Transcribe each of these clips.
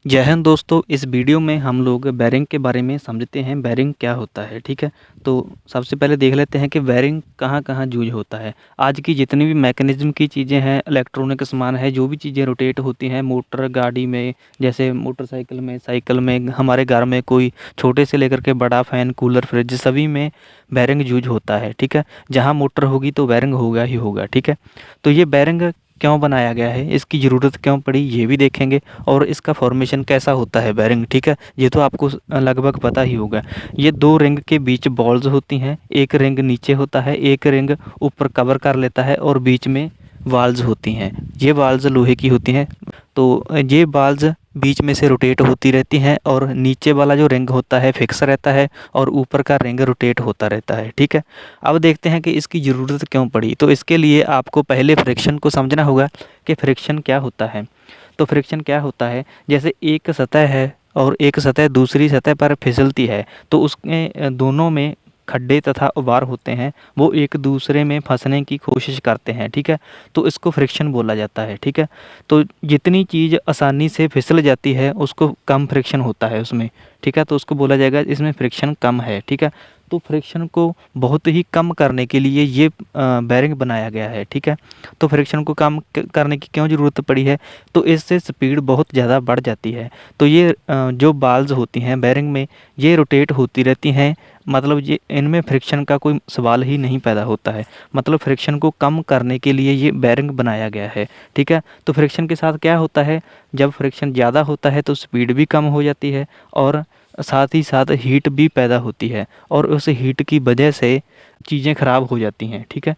जय हिंद दोस्तों। इस वीडियो में हम लोग बेरिंग के बारे में समझते हैं, बेरिंग क्या होता है। ठीक है, तो सबसे पहले देख लेते हैं कि बेरिंग कहाँ कहाँ यूज होता है। आज की जितनी भी मैकेनिज्म की चीज़ें हैं, इलेक्ट्रॉनिक सामान है, जो भी चीज़ें रोटेट होती हैं मोटर गाड़ी में, जैसे मोटरसाइकिल में, साइकिल में, हमारे घर में कोई छोटे से लेकर के बड़ा फ़ैन, कूलर, फ्रिज, सभी में बेरिंग यूज होता है। ठीक है, जहाँ मोटर होगी तो बेरिंग होगा ही होगा। ठीक है, तो ये बेरिंग क्यों बनाया गया है, इसकी ज़रूरत क्यों पड़ी, ये भी देखेंगे। और इसका फॉर्मेशन कैसा होता है बेरिंग। ठीक है, ये तो आपको लगभग पता ही होगा। ये दो रिंग के बीच बॉल्स होती हैं, एक रिंग नीचे होता है, एक रिंग ऊपर कवर कर लेता है और बीच में वाल्स होती हैं। ये वाल्स लोहे की होती हैं, तो ये वाल्स बीच में से रोटेट होती रहती हैं और नीचे वाला जो रिंग होता है फिक्स रहता है और ऊपर का रिंग रोटेट होता रहता है। ठीक है, अब देखते हैं कि इसकी ज़रूरत क्यों पड़ी। तो इसके लिए आपको पहले फ्रिक्शन को समझना होगा कि फ्रिक्शन क्या होता है। तो फ्रिक्शन क्या होता है, जैसे एक सतह है और एक सतह दूसरी सतह पर फिसलती है, तो उसके दोनों में खड्डे तथा उभार होते हैं, वो एक दूसरे में फंसने की कोशिश करते हैं। ठीक है, तो इसको फ्रिक्शन बोला जाता है। ठीक है, तो जितनी चीज़ आसानी से फिसल जाती है उसको कम फ्रिक्शन होता है उसमें। ठीक है, तो उसको बोला जाएगा इसमें फ्रिक्शन कम है। ठीक है, तो फ्रिक्शन को बहुत ही कम करने के लिए ये बेरिंग बनाया गया है। ठीक है, तो फ्रिक्शन को कम करने की क्यों ज़रूरत पड़ी है, तो इससे स्पीड बहुत ज़्यादा बढ़ जाती है। तो ये जो बाल्स होती हैं बेरिंग में, ये रोटेट होती रहती हैं, मतलब ये इनमें फ्रिक्शन का कोई सवाल ही नहीं पैदा होता है। मतलब फ्रिक्शन को कम करने के लिए ये बेरिंग बनाया गया है। ठीक है, तो फ्रिक्शन के साथ क्या होता है, जब फ्रिक्शन ज़्यादा होता है तो स्पीड भी कम हो जाती है और साथ ही साथ हीट भी पैदा होती है और उस हीट की वजह से चीज़ें ख़राब हो जाती हैं। ठीक है,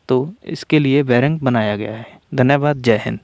तो इसके लिए बेरिंग बनाया गया है। धन्यवाद। जय हिंद।